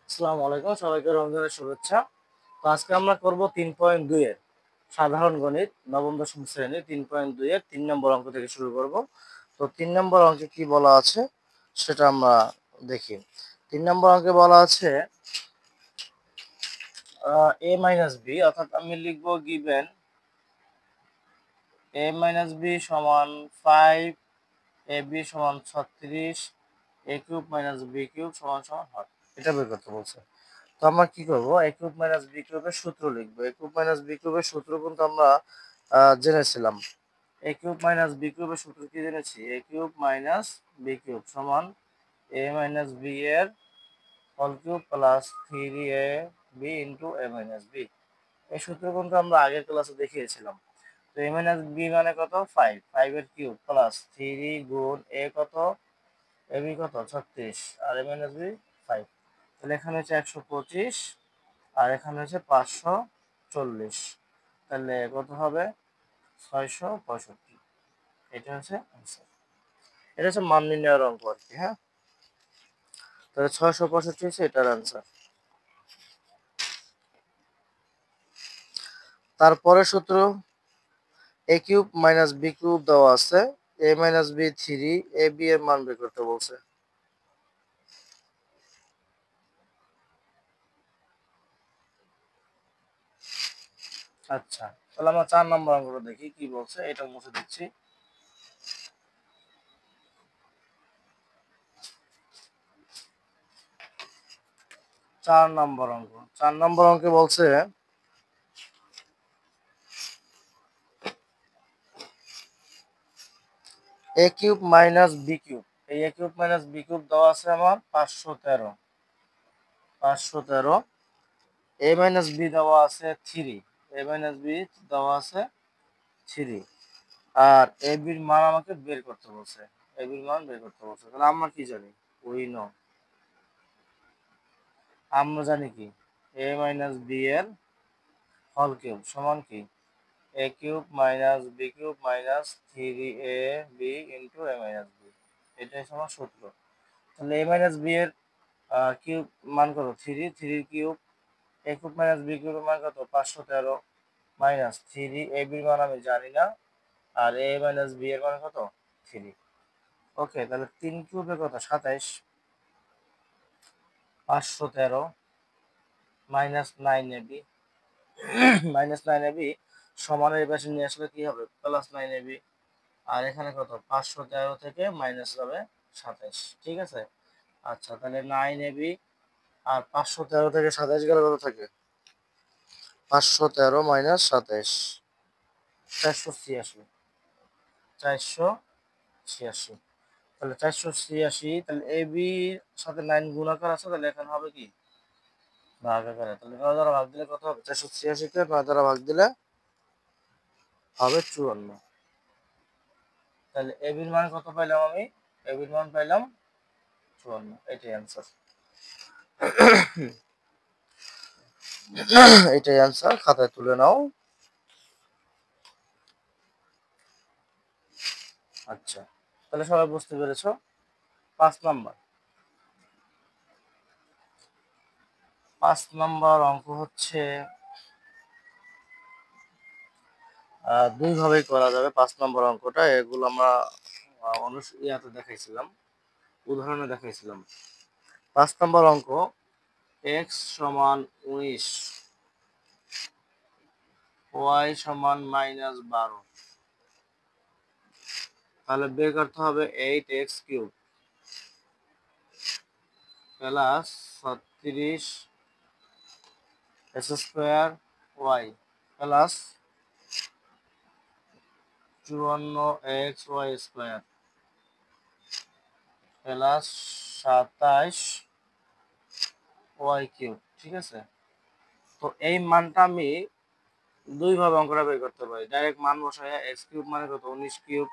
আসসালামু আলাইকুম, সবাইকে রমজানের শুভেচ্ছা। তো আজকে আমরা করব 3.2 এর সাধারণ গণিত নবম দশম শ্রেণী 3.2 এর 3 নম্বর অঙ্ক থেকে শুরু করব। তো 3 নম্বর অঙ্কে কি বলা আছে সেটা আমরা দেখি। 3 নম্বর অঙ্কে বলা আছে a মাইনাস বি, অর্থাৎ আমি লিখব গিভেন a মাইনাস বি সমান 5, এ বি সমান 36, এ কিউব মাইনাস বি কিউব সমান সমান হয়, এটা বের করতে বলছে। তো আমরা কি করব, এ কিউব মাইনাস বি কিউবের সূত্র লিখবো। এ কিউব মাইনাস বি কিউবের সূত্র কিন্তু আমরা জেনেছিলাম। এ কিউব মাইনাস বি কিউবের সূত্র কি জেনেছি? A cube minus B cube সমান এ মাইনাস বি এর whole cube plus 3a B into A minus B. এই সূত্র কিন্তু আমরা আগের ক্লাসে দেখিয়েছিলাম। তো এ মাইনাস বি মানে কত? 5, 5 এর কিউব প্লাস 3 গুণ এ কত, এ বি কত 36, আর এ মাইনাস বি 5। তাহলে এখানে হচ্ছে 125 আর এখানে হচ্ছে 540। তাহলে কত হবে? 665। এটা হচ্ছে आंसर। এটা হচ্ছে মান নির্ণয়ের অঙ্ক আর কি। হ্যাঁ, তাহলে 665 হচ্ছে এটার आंसर। তারপরে সূত্র a cube minus B cube দেওয়া আছে, a minus b 3, a b এর মান বের করতে বলছে। আচ্ছা, তাহলে আমরা 4 নম্বর অঙ্কটা দেখি কি বলছে। এটা মুছে দিচ্ছি। 4 নম্বর অঙ্ক। 4 নম্বর অঙ্কে বলছে এ কিউব মাইনাস বি কিউব। এই এ কিউব মাইনাস বি কিউব দেওয়া আছে আমার 513। এ মাইনাস বি দেওয়া আছে 3, এ মাইনাস বি দেওয়া আছে 3, আর এ বির মান আমাকে বের করতে বলছে। এ বির মান বের করতে বলছে। তাহলে আমরা কি জানি? উই নো, আমরা জানি কি এ মাইনাস বি এর হোল কিউব সমান কি A cube minus B cube minus 3a B into A minus B. এটাই সমান সূত্র। তাহলে এ মাইনাস বি এর কিউব মান কত? 3, 3 cube. A cube minus B কিউবের মান কত? 513 মাইনাস 3, এ বির মান আমি জানি না, আর এ মাইনাস বি এর মান কত? 3। ওকে, তাহলে 3 কিউবে কত? 27, 513 minus 9 A B minus 9 A B সমানের এই পাশে নিয়ে আসলে কি হবে? Plus 9 A B. আর এখানে কত? 513 থেকে মাইনাস হবে 27। ঠিক আছে। আচ্ছা, তাহলে 9 এ বি আর 513 থেকে 27 গেলে কত থাকে? 513 মাইনাস 27, 486। 486, তাহলে 486। তাহলে এ বি সাথে 9 গুণাকার আছে, তাহলে এখানে হবে কি? ভাগ আকারে। তাহলে 9 দ্বারা ভাগ দিলে কত হবে? 486 কে 9 দ্বারা ভাগ দিলে হবে 54। তাহলে এ বির মান কত পাইলাম আমি? এ বির মান পাইলাম 54। এটাই অ্যান্সার। এটাই অ্যান্সার, খাতায় তুলে নাও। আচ্ছা, তাহলে সবাই বুঝতে পেরেছো। 5 নাম্বার। 5 নাম্বার অঙ্ক হচ্ছে দুই ভাবেই করা যাবে। 5 নম্বর অঙ্কটা এগুলো আমরা ইয়াতে দেখাইছিলাম, উদাহরণে দেখাইছিলাম। 5 নম্বর অঙ্ক, এক্স সমান 19, ওয়াই সমান -12। তাহলে বের করতে হবে 8x³ plus 36x² plus 54xy² plus 27y³। ঠিক আছে। তো এই মানটা আমি দুই ভাবে অঙ্কটা বের করতে পারি। ডাইরেক্ট মান বসায় x³ মানে কত? 19³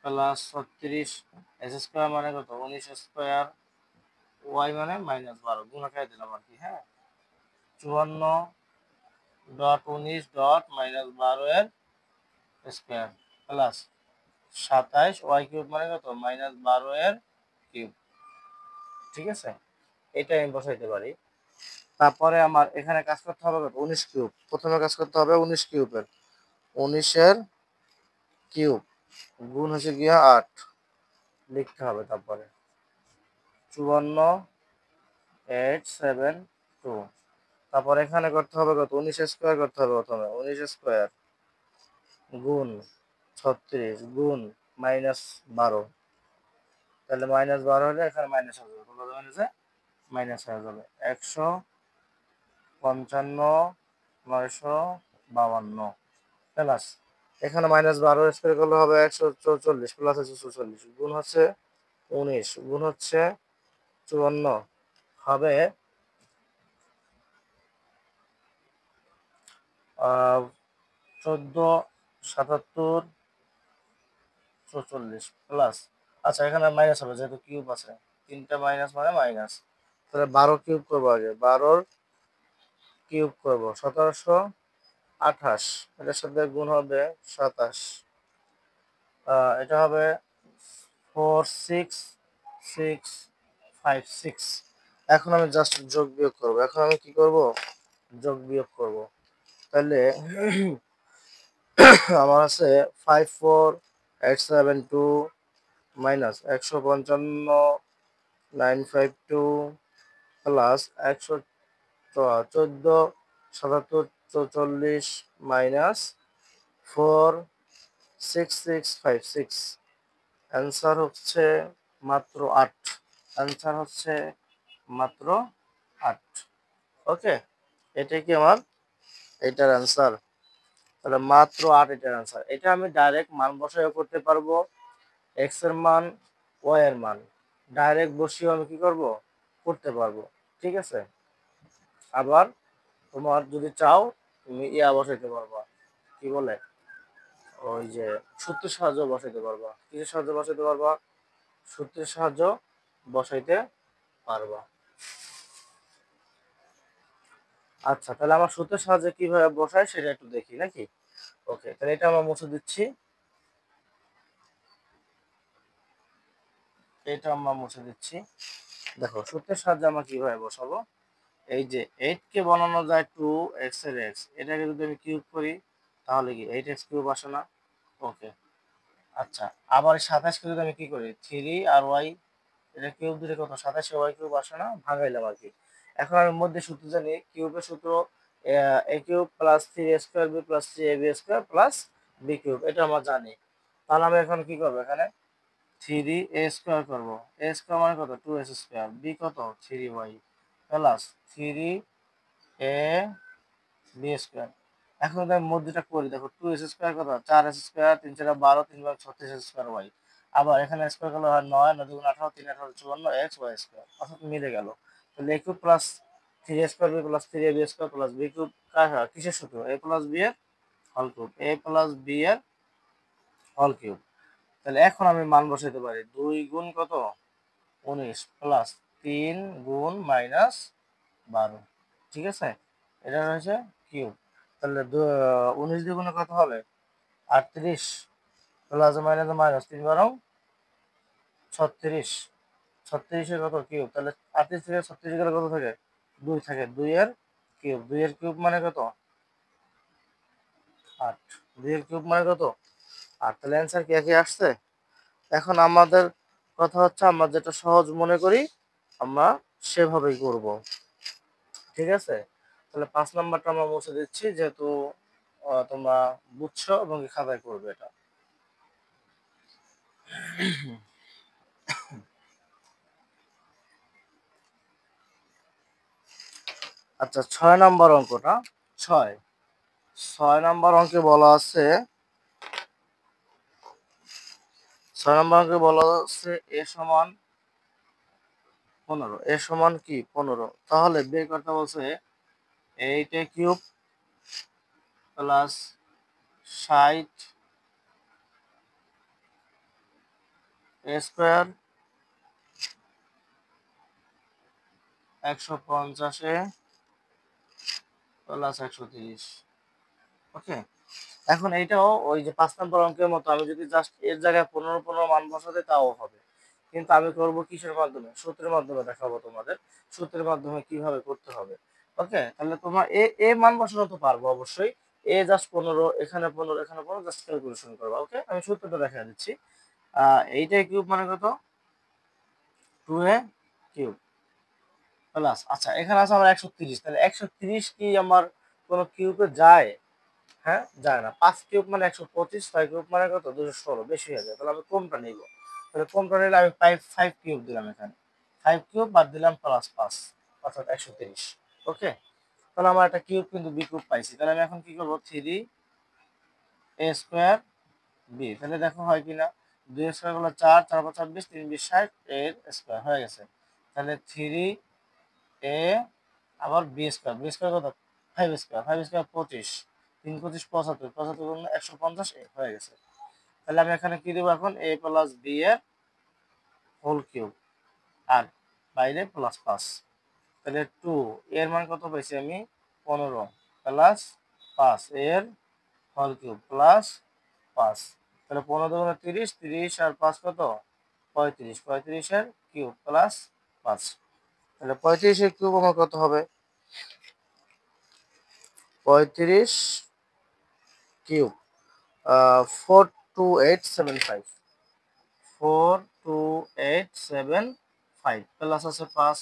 প্লাস 36, x² মানে কত? 19², y মানে -12 গুণাকারে দিলাম আর কি। হ্যাঁ, 54.19 এর স্কয়ার প্লাস 27 y³ মানে কত? -12 এর কিউব। ঠিক আছে। এটা আমি বসাইতে পারি। তারপরে আমার এখানে কাজ করতে হবে 19 কিউব, প্রথমে কাজ করতে হবে 19 কিউবের, 19-এর কিউব গুণ হচ্ছে গিয়া 8 লিখতে হবে। তারপরে 54872, তারপর এখানে করতে হবে কত 19 স্কোয়ার করতে হবে, প্রথমে 19 স্কোয়ার গুণ 36 গুণ -12, তাহলে -12 হলে এখানে মাইনাস হয়ে যাবে, মাইনাস হয়ে যাবে 155,952 প্লাস এখানে -12 স্কোয়ার করলে হবে 144 প্লাস 144 গুণ হচ্ছে 19 গুণ হচ্ছে 54 হবে 1477 প্লাস, আচ্ছা এখানে মাইনাস হবে যেহেতু কিউব আছে, তিনটা মাইনাস মানে মাইনাস, তাহলে 12 কিউব করবো আগে, 12 কিউব করবো 1728, এটার সাথে গুণ হবে 27, এটা হবে 46656। এখন আমি জাস্ট যোগ বিয়োগ করবো, এখন আমি কি করব, যোগ বিয়োগ করব। তাহলে আমার আছে 54872 মাইনাস 155,952 প্লাস 114,7744 মাইনাস 46656, অ্যান্সার হচ্ছে মাত্র 8, অ্যান্সার হচ্ছে মাত্র 8। ওকে, এটা কি আমার এটার অ্যান্সার, তাহলে মাত্র 8 এটার অ্যান্সার। এটা আমি ডাইরেক্ট মান বসায়ও করতে পারবো, এক্স এর মান ওয়াই এর মান ডাইরেক্ট বসিয়েও আমি কি করব, করতে পারবো। ঠিক আছে, আবার তোমার যদি চাও তুমি ইয়া বসাইতে পারবা, কি বলে ওই যে সূত্রের সাহায্য বসাইতে পারবা, কিসের সাহায্য বসাইতে পারবা, সূত্রের সাহায্য বসাইতে পারবা। আচ্ছা, তাহলে আমার সূত্রের সাহায্যে কিভাবে বসায় সেটা একটু দেখি নাকি। ওকে, তাহলে এটা আমরা মুছে দিচ্ছি, এটা আমরা মুছে দিচ্ছি। দেখো সূত্রের সাহায্যে আমরা কিভাবে বসাবো, এই যে 8 কে বানানো যায় 2x এর x, এটাকে যদি আমি কিউব করি তাহলে কি 8x কিউব আসে না। ওকে, আচ্ছা আবার 27 কে যদি আমি কি করি 3 আর y, এটা কিউব দিলে কত 27 y কিউব আসে না, ভাগাইলাম আর কি। এখন আমি মধ্যে সূত্র জানি, কিউবের সূত্র a cube plus 3a square b plus 3ab square plus b cube, এটা আমরা জানি। তাহলে আমি এখন কি করব, এখানে 3a স্কয়ার করব, a স্কয়ার মানে কত 2s স্কয়ার, b কত 3y plus 3a b square. এখন যদি আমি মধ্যটা করি, দেখো 2s স্কয়ার কত 4s স্কয়ার, 3 4 12, 3 বার 36 স্কয়ার y, আবার এখানে স্কয়ার করলে হয় 9, 9 দুগুণ 18, 3 18 54 x y স্কয়ার, অর্থাৎ মিলে গেল। তাহলে a cube plus 3a square b plus 3ab square plus b cube কিসের সূত্র, a প্লাস b এর whole cube, a plus b এর হোল কিউব। তাহলে এখন আমি মান বসাইতে পারি, 2 গুণ কত 19 প্লাস 3 গুণ মাইনাস 12, ঠিক আছে, এটা রয়েছে কিউব। তাহলে 19 দ্বিগুণে কত হবে 38 প্লাস মাইনাস মাইনাস 3 12 36, 36 এর কত কিউব, তাহলে 38 থেকে 36 গেলে কত থাকে 2 থাকে, 2 এর কিউব, 2 এর কিউব মানে কত 8, 2 এর কিউব মানে কত 8, তাহলে অ্যান্সার কি একই আসছে। এখন আমাদের কথা হচ্ছে আমরা যেটা সহজ মনে করি আমরা সেভাবেই করব। ঠিক আছে, তাহলে 5 নাম্বারটা আমরা মুছে দিচ্ছি, যেহেতু তোমরা বুঝছো এবং খাতায় করবে এটা। আচ্ছা 6 নাম্বার অঙ্কটা, 6 নাম্বার অঙ্কে বলা আছে, 6 নাম্বার অঙ্কে বলা আছে a সমান 15, a সমান কি 15, তাহলে বের করতে বলছে 8a cube plus 60 a square 150 A plus 130। ওকে, এখন এইটাও ওই যে 5 নম্বর অঙ্কের মতো আমি যদি জাস্ট এর জায়গায় 15 15 মান বসাতে তাও হবে, কিন্তু আমি করব কিসের মাধ্যমে, সূত্রের মাধ্যমে দেখাবো তোমাদের, সূত্রের মাধ্যমে কিভাবে করতে হবে। ওকে, তাহলে তোমার এ এ মান বসানো তো পারবো অবশ্যই। এ জাস্ট 15, এখানে 15, এখানে 15, জাস্ট ক্যালকুলেশন করবা। ওকে, আমি সূত্রটা দেখা দিচ্ছি। এইটা কিউব মানে কত, 2a কিউব প্লাস, আচ্ছা এখানে আছে আমার 130, তাহলে 130 কি আমার কোন কিউবে যায়? হ্যাঁ, যায় না। 5 কিউব মানে 125, 6 কিউব মানে কত, 216, বেশি হয়ে যায়। তাহলে আমি কোনটা নিব? তাহলে কোনটা নিলে আমি 5 কিউব দিলাম এখানে, 5 কিউব বাদ দিলাম প্লাস 5, অর্থাৎ 130। ওকে, তাহলে আমার একটা কিউব কিন্তু বি কিউব পাইছি। তাহলে আমি এখন কি করব, 3 এ স্কোয়ার বি, তাহলে দেখো হয় কিনা, 2 স্কোয়ার হলো 4, 4 5 26, 3 20 60 এর স্কোয়ার হয়ে গেছে। তাহলে 3 এ আবার বি স্কোয়ার, বি স্কোয়ার কত, 5 স্কোয়ার, 5 স্কোয়ার 25, 3 25 75, 75 গুণ 150 হয়ে গেছে। তাহলে আমি এখানে কি দেবো এখন, এ প্লাস বি এর হোল কিউব আর বাইরে প্লাস 5, তাহলে 2 এর মান কত পাইছি আমি, 15 প্লাস 5 এর হোল কিউব প্লাস 5, তাহলে 15 দুগুণে 30, 30 আর 5 কত, 35, 35 এর কিউব প্লাস 5, তাহলে 35 এর কিউব আমার কত হবে, 35 কিউব 42875, 42875 প্লাস আছে 5,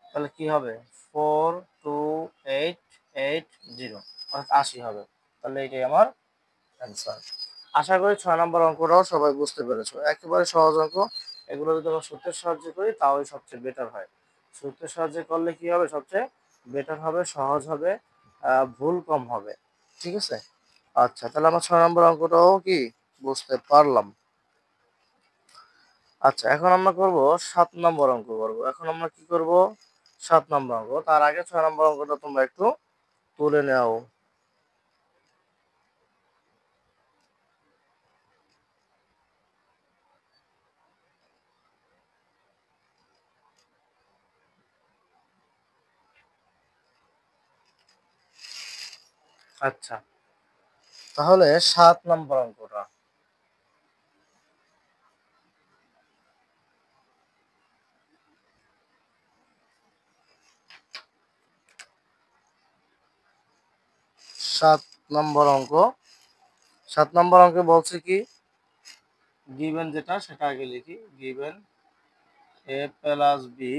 তাহলে কি হবে, 42880, অর্থাৎ 80 হবে। তাহলে এটাই আমার অ্যান্সার। আশা করি 6 নম্বর অঙ্কটাও সবাই বুঝতে পেরেছো, একেবারে সহজ অঙ্ক। এগুলো যদি আমরা সূত্রের সাহায্যে করি তাহলে সবচেয়ে বেটার হয়। সূত্রের সাহায্যে করলে কি হবে, সবচেয়ে বেটার হবে, সহজ হবে, ভুল কম হবে। ঠিক আছে, আচ্ছা তাহলে আমরা 6 নম্বর অঙ্কটাও কি বুঝতে পারলাম। আচ্ছা এখন আমরা করব 7 নম্বর অঙ্ক করব। এখন আমরা কি করব, 7 নম্বর অঙ্ক। তার আগে 6 নম্বর অঙ্কটা তোমরা একটু তুলে নাও। আচ্ছা তাহলে 7 নম্বর অঙ্কটা, সাত নম্বর অঙ্ক। 7 নম্বর অঙ্কে বলছে কি, গিভেন যেটা সেটা আগে লিখি, গিভেন এ প্লাস বি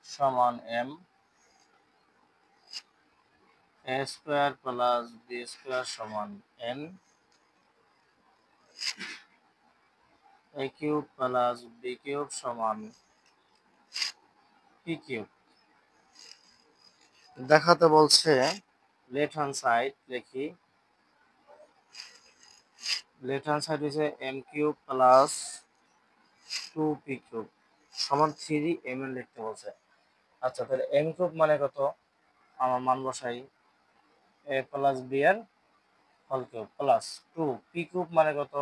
সমান m, a square plus B square সমান n, a cube plus B cube সমান পি কিউব। দেখাতে বলছে লেফট হ্যান্ড সাইড, লিখি লেফট হ্যান্ড সাইড হচ্ছে m cube plus 2 P cube সমান 3 mn লিখতে বলছে। আচ্ছা তাহলে এম কিউব মানে কত, আমার মান বসাই, এ প্লাস বি এর whole cube plus 2 P cube মানে কত,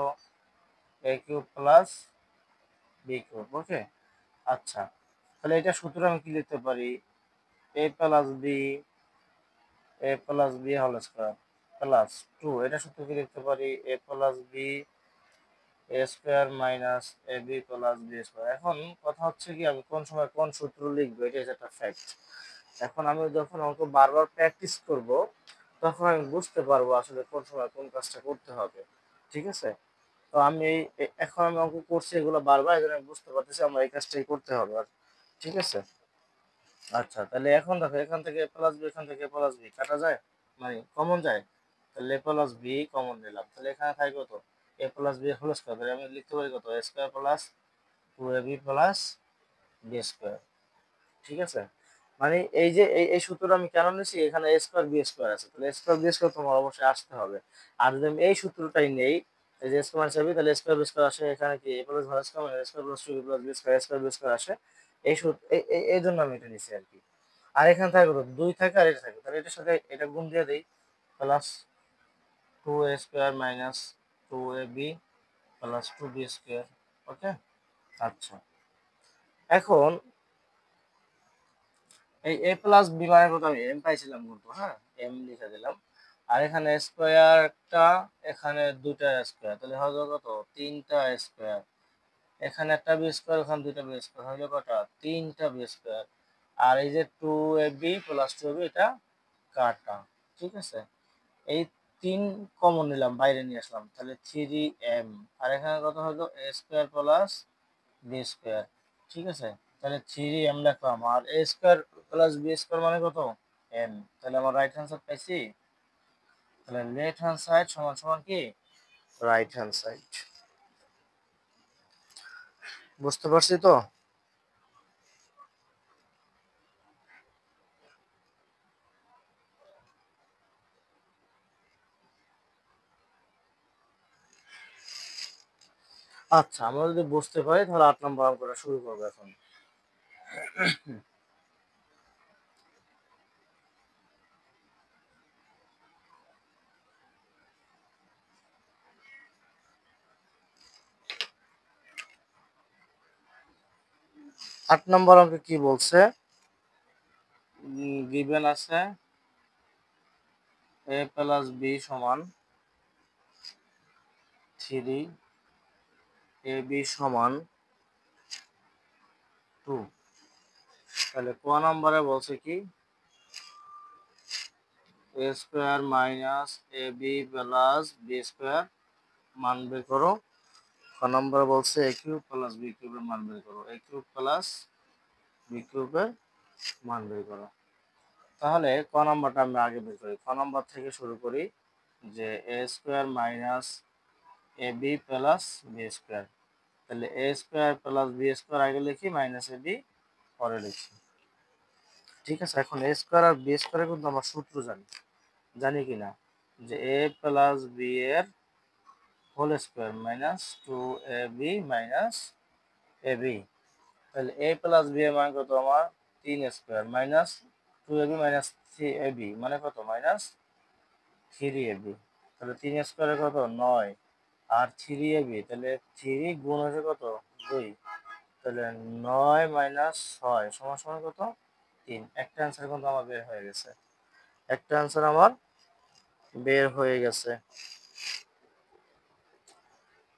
A cube plus B cube. Okay, আচ্ছা তাহলে এটা সূত্র আমি কি লিখতে পারি, A plus B, A plus B whole square plus 2, এটা সূত্র কি লিখতে পারি, A plus B A square minus A B plus B square. এখন কথা হচ্ছে কি, আমি কোন সময় কোন সূত্র লিখবো এটা হচ্ছে একটা ফ্যাক্ট। এখন আমি যখন অঙ্ক বারবার প্র্যাকটিস করব তখন আমি বুঝতে পারবো আসলে কোন সময় কোন কাজটা করতে হবে। ঠিক আছে, তো আমি এখন আমি অঙ্ক করছি এগুলো বারবার, এই জন্য আমি বুঝতে পারতেছি আমার এই কাজটাই করতে হবে আর। ঠিক আছে, আচ্ছা তাহলে এখন দেখো, এখান থেকে প্লাস বি, এখান থেকে প্লাস বি কাটা যায়, মানে কমন যায়, তাহলে এ প্লাস বি কমন নিলাম, তাহলে এখানে থাকে কত, A plus B whole square, তাহলে আমি লিখতে পারি কত, A square plus 2ab plus B square. ঠিক আছে, মানে এই যে এই সূত্রটা আমি কেন নিয়েছি, এখানে এ স্কয়ার বি স্কয়ার আছে, তাহলে এ স্কয়ার বি স্কয়ার তোমার অবশ্যই আসতে হবে। আর যদি আমি এই সূত্রটাই নেই, এই যে স্কয়ার মাইনাস বি, তাহলে স্কয়ার বি স্কয়ার আসে, এখানে কি এ প্লাস হোল স্কয়ার মানে square plus 2b plus B square, square b square আসে, এই সূত্র এই জন্য আমি এটা নিয়েছি আর কি। আর এখানে থাকে কত, 2 থাকে আর এটা থাকে, তাহলে এটার সাথে এটা গুণ দিয়ে দেই, plus 2a square minus 2ab plus 2b square. Okay, আচ্ছা এখন এই এ প্লাস বি মানে কত, আমি এম পাইছিলাম কিন্তু, হ্যাঁ এম লিখে দিলাম। আর এখানে স্কোয়ারটা, এখানে দুটা স্কোয়ার, তাহলে হবে কত, 3টা স্কোয়ার এখানে একটা বি স্কোয়ার, ওখানে দুইটা বি স্কোয়ার, হইলো কটা? তিনটা বি স্কোয়ার। আর এই যে 2ab প্লাস 2ab এটা কাটা, ঠিক আছে। এই 3 কমন নিলাম, বাইরে নিয়ে আসলাম, তাহলে 3m। আর এখানে কত হলো? a square plus B square, ঠিক আছে। তাহলে 3m লিখলাম, আর a square plus B square মানে কত? m। তাহলে আমার রাইট হ্যান্ড সাইড পাইছি। তাহলে লেফট হ্যান্ড সাইড সমান সমান কি? Right hand side. বুঝতে পারছি তো? আচ্ছা, আমরা যদি বুঝতে পারি তাহলে 8 নম্বর অঙ্কটা শুরু করবো এখন। 8 নম্বর অঙ্কে কি বলছে? গিভেন আছে a প্লাস বি সমান 3, ab সমান 2। তাহলে ক নম্বরে বলছে কি? a square minus ab plus B square মান বের করো। ক নম্বরে বলছে a কিউব প্লাস বি কিউবের মান বের করো। a কিউব প্লাস বি কিউবের মান বের করো। তাহলে ক নম্বরটা আমরা আগে বের করি। ক নম্বর থেকে শুরু করি, যে a square minus ab plus B square. তাহলে a square plus B square আগে লিখি, মাইনাস ab পরে লিখি, ঠিক আছে। এখন a স্কোয়ার আর বি স্কোয়ারের কিন্তু আমরা সূত্র জানি, জানি কিনা, যে a প্লাস বি এর whole square minus 2ab minus ab। তাহলে a প্লাস বি এর মান কত আমার? 3 square minus 2ab minus 3ab মানে কত? Minus 3ab। তাহলে 3 স্কোয়ারে কত? 9। আর 3ab, তাহলে 3 গুণ হচ্ছে কত? 2। তাহলে 9 মাইনাস 6 সমান সমান কত? 3। একটা অ্যান্সার কিন্তু আমার বের হয়ে গেছে, একটা অ্যান্সার আমার বের হয়ে গেছে,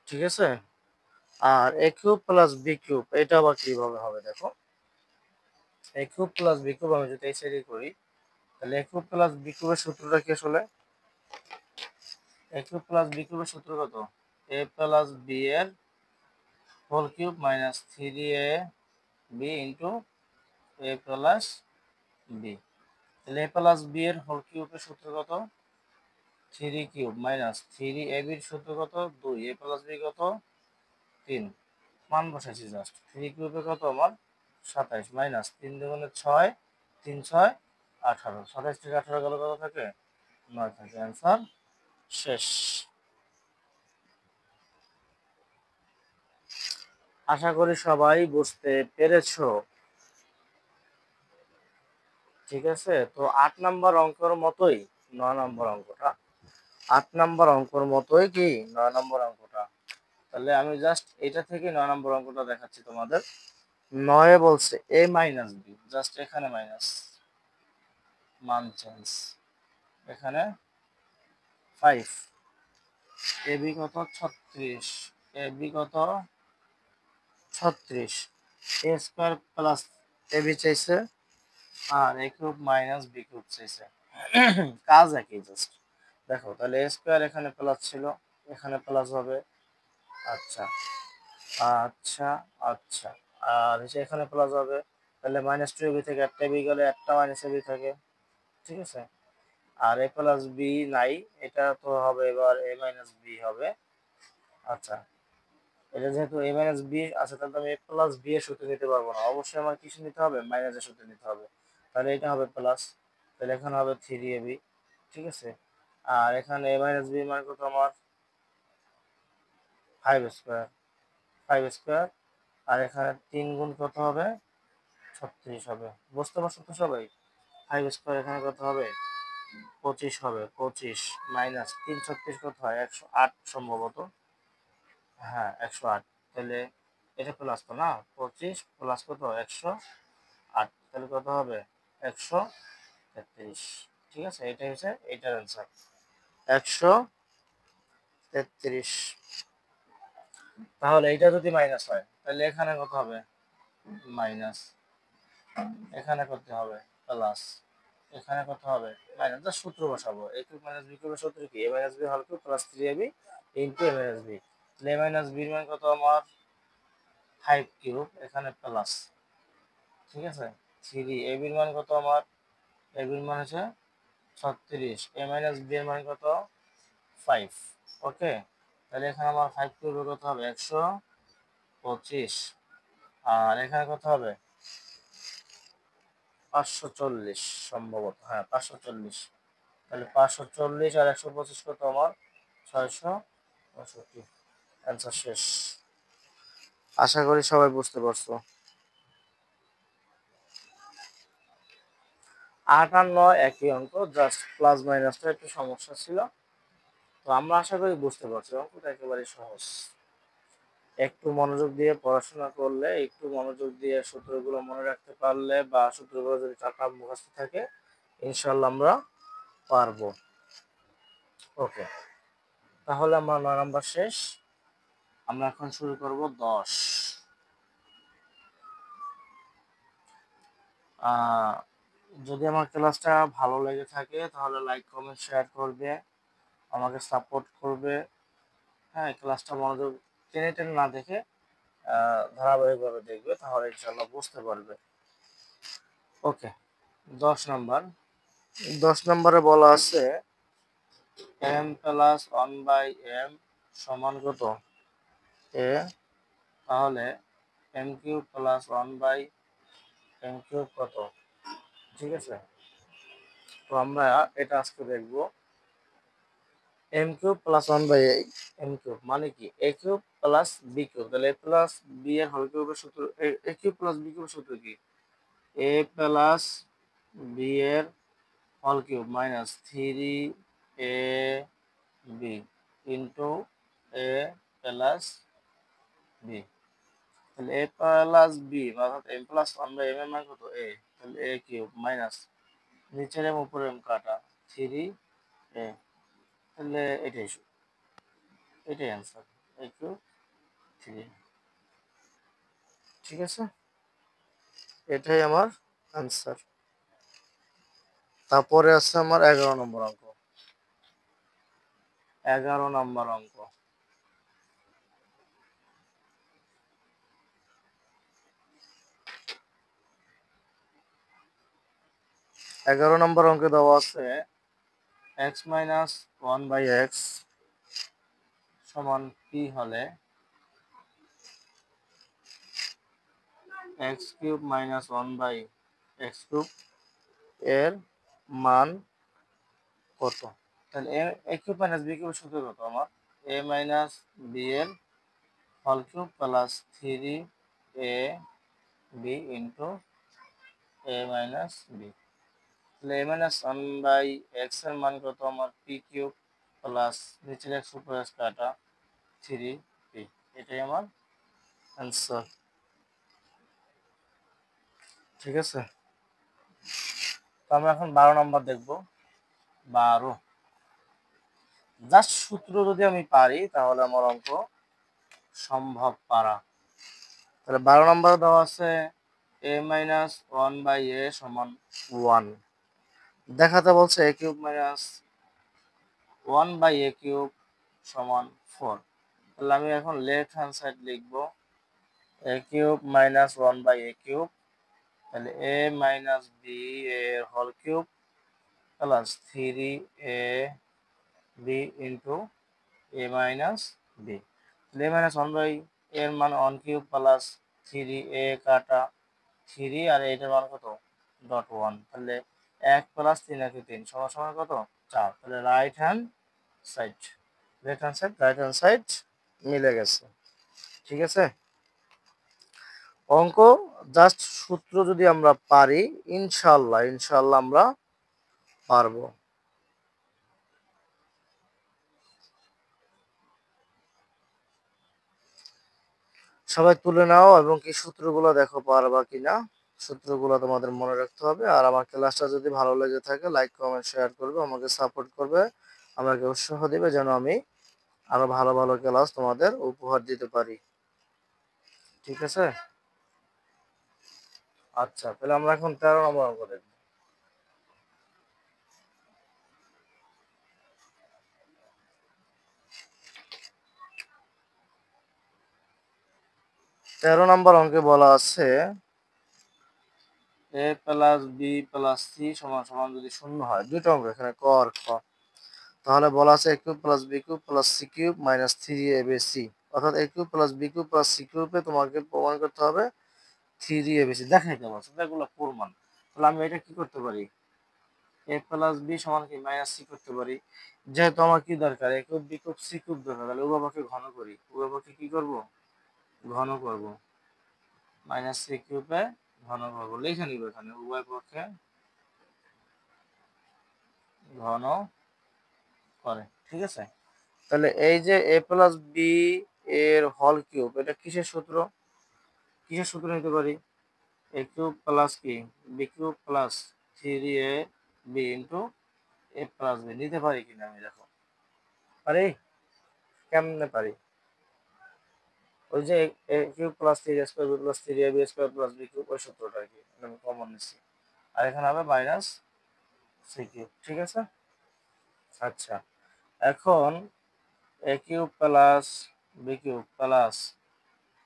ঠিক আছে। আর a cube plus B cube এটা আবার কিভাবে হবে দেখো। a cube plus B cube আমি যদি এই সাইডে করি, তাহলে a কিউব প্লাস বি কিউবের সূত্রটা কি আসলে? a কিউব প্লাস বি কিউবের সূত্র কত? a প্লাস বি এর whole cube minus 3ab into a plus b. তাহলে a প্লাস বি এর হোল কিউবের সূত্র কত? 3 কিউব মাইনাস 3ab এর সূত্র কত? 2। a প্লাস বি কত? 3। মান বসাইছি জাস্ট। 3 কিউবে কত আমার? 27 মাইনাস 3 দুগুণে 6, 3 6 18। 27 থেকে 18 গেলে কত থাকে? 9 থাকে। অ্যান্সার শেষ। আশা করি সবাই বুঝতে পেরেছো, ঠিক আছে। তো 8 নাম্বার অঙ্কের মতোই 9 নম্বর অঙ্কটা, 8 নাম্বার অঙ্কের মতোই কি 9 নম্বর অঙ্কটা। তাহলে আমি জাস্ট এটা থেকে 9 নম্বর অঙ্কটা দেখাচ্ছি তোমাদের। 9 বলছে a মাইনাস বি, জাস্ট এখানে মাইনাস, মান চেঞ্জ, এখানে 5। ab কত? 36। ab কত? 36। a স্কয়ার প্লাস ab চাইছে, আর a cube minus b cube চাইছে। কাজ একই জাস্ট। দেখো, তাহলে a স্কয়ার এখানে প্লাস ছিল, এখানে প্লাস হবে। আচ্ছা আচ্ছা আচ্ছা। আর এখানে প্লাস হবে, তাহলে মাইনাস 2ab থেকে একটা b গেলে একটা মাইনাস ab থাকে, ঠিক আছে। আর a প্লাস বি নাই, এটা তো হবে এবার a মাইনাস বি হবে। আচ্ছা, এটা যেহেতু a মাইনাস বি আছে, তাহলে আমি a প্লাস বি এর সূত্র নিতে পারবো না, অবশ্যই আমার কিছু নিতে হবে? মাইনাস এর সূত্র নিতে হবে। তাহলে এটা হবে প্লাস, তাহলে এখানে হবে 3ab, ঠিক আছে। আর এখানে a মাইনাস বি মানে কত আমার? 5 স্কোয়ার, 5 স্কোয়ার। আর এখানে 3 গুণ কত হবে? 36 হবে। বুঝতে পারছো তো সবাই? 5 স্কোয়ার এখানে কত হবে? 25 হবে। 25 মাইনাস 3 36 কত হয়? 108 সম্ভবত। হ্যাঁ, 108। তাহলে এটা প্লাস তো না, 25 প্লাস কত? 108। তাহলে কত হবে? 133। ঠিক আছে, এটাই হচ্ছে এটার অ্যান্সার, 133। তাহলে এটা যদি মাইনাস হয়, তাহলে এখানে কত হবে মাইনাস, এখানে করতে হবে প্লাস, এখানে কত হবে মাইনাস। জাস্ট সূত্র বসাবো, a কিউব মাইনাস b কিউবের সূত্র কি, a minus b whole cube plus 3ab into a minus b। তাহলে a মাইনাস b এর মান কত আমার 5 কিউব, এখানে প্লাস, ঠিক আছে। 3 ab এর মান কত আমার, ab এর মান হচ্ছে 36, a মাইনাস b এর মান কত 5। ওকে, তাহলে এখানে আমার 5 কিউবের কত হবে 125, আর এখানে কত হবে 540 সম্ভবত, হ্যাঁ 540। তাহলে 540 আর 125 কত আমার 665। অ্যান্সার শেষ। আশা করি সবাই বুঝতে পারছো। 8 আর 9 একই অঙ্ক, জাস্ট প্লাস মাইনাসটা একটু সমস্যা ছিল। তো আমরা আশা করি বুঝতে পারছি, অঙ্কটা একেবারে সহজ। একটু মনোযোগ দিয়ে পড়াশোনা করলে, একটু মনোযোগ দিয়ে সূত্রগুলো মনে রাখতে পারলে, বা সূত্রগুলো যদি টাকা মুখস্থ থাকে, ইনশাল্লাহ আমরা পারবো। ওকে, তাহলে আমার 9 নাম্বার শেষ। আমরা এখন শুরু করব 10। যদি আমার ক্লাসটা ভালো লেগে থাকে তাহলে লাইক কমেন্ট শেয়ার করবে, আমাকে সাপোর্ট করবে। হ্যাঁ, ক্লাসটা মনোযোগ টেনে টেনে না দেখে ধারাবাহিকভাবে দেখবে, তাহলে ইনশাল্লাহ বুঝতে পারবে। ওকে, 10 নম্বরে বলা আছে m প্লাস 1/m সমান কত a, তাহলে m cube plus 1/m cube কত, ঠিক আছে। তো আমরা এটা আজকে দেখবো। m cube plus 1/m cube মানে কি, a cube plus b cube, তাহলে a প্লাস b এর হোল কিউবের সূত্র, a কিউব প্লাস b কিউবের সূত্র কি, a প্লাস b এর whole cube minus 3ab into a plus b। তাহলে a প্লাস b অর্থাৎ m প্লাস 1/m এর মান কত a, তাহলে a কিউব মাইনাস নিচের m উপরে m কাটা 3a, তাহলে এটাই অ্যান্সার, a কিউব 3। ঠিক আছে, এটাই আমার অ্যান্সার। তারপরে আছে আমার 11 নম্বর অঙ্ক। 11 নম্বর অঙ্ক, 11 নম্বর অঙ্কে দেওয়া আছে x মাইনাস 1/x সমান p হলে x cube minus 1/x cube এর মান কত। তাহলে a cube minus b cube সূত্র কত আমার, a মাইনাস b এর whole cube plus 3ab into a minus b। তাহলে a মাইনাস 1/x এর মান কত আমার p কিউব প্লাস নিচের x উপর x কাটা 3p, এটাই আমার অ্যান্সার। ঠিক আছে, তো আমরা এখন 12 নম্বর দেখবো। 12, জাস্ট সূত্র যদি আমি পারি তাহলে আমার অঙ্ক সম্ভব পারা। তাহলে 12 নম্বরে দেওয়া আছে a মাইনাস 1/a সমান 1, দেখাতে বলছে a cube minus 1/a cube সমান 4। তাহলে আমি এখন লেফট হ্যান্ড সাইড লিখবো a cube minus 1/a cube, তাহলে a মাইনাস b এর whole cube plus 3ab into a minus b। তাহলে a মাইনাস 1/a এর মান 1 কিউব প্লাস 3a কাটা 3, আর এটার মান কত .1, তাহলে 1 প্লাস 3 একে 3 সমান সমান কত 4। তাহলে right hand side, left hand side right hand side মিলে গেছে। ঠিক আছে, অঙ্ক জাস্ট সূত্র যদি আমরা পারি ইনশাল্লাহ ইনশাল্লাহ আমরা পারবো। সবাই তুলে নাও এবং কি সূত্রগুলো দেখো পারবা কিনা, সূত্রগুলো তোমাদের মনে রাখতে হবে। আর আমার ক্লাসটা যদি ভালো লেগে থাকে লাইক কমেন্ট শেয়ার করবে, আমাকে সাপোর্ট করবে, আমাকে উৎসাহ দিবে যেন আমি আরো ভালো ভালো ক্লাস তোমাদের উপহার দিতে পারি। ঠিক আছে। আচ্ছা, তাহলে আমরা এখন 13 নম্বর অঙ্ক দেখব। 13 নম্বর অঙ্কে বলা আছে a plus b plus c সমান সমান যদি শূন্য হয়, দুটো অঙ্ক এখানে ক আর খ, তাহলে বলা আছে a cube plus B cube plus C cube minus 3ab অর্থাৎ a cube plus B cube plus C কিউবে তোমাকে প্রমাণ করতে হবে 3ab দেখাইতে বলছে, এগুলো প্রমাণ। তাহলে আমি এটা কি করতে পারি, a প্লাস বি সমান কি মাইনাস সি করতে পারি। যেহেতু আমার কি দরকার, a cube b cube c cube দরকার, তাহলে উভয়পক্ষে ঘন করি, উভয়পক্ষে কি করব, ঘন করব, মাইনাস সি কিউবে ঘন করব, লিখে নিব এখানে উভয় পক্ষে ঘন করে, ঠিক আছে। তাহলে এই যে এ প্লাস বি এর হল কিউব, এটা কিসের সূত্র, কিসের সূত্র নিতে পারি, এ কিউব প্লাস কি B cube plus 3ab into A plus B নিতে পারি কিনা আমি দেখো, পারি, কেমনে পারি, ওই যে A cube plus 3a² B plus 3ab² plus B cube, ওই সূত্রটা আর কি আমি কমন নিচ্ছি, আর এখানে হবে মাইনাস সি কিউব, ঠিক আছে। আচ্ছা, এখন A cube plus B cube plus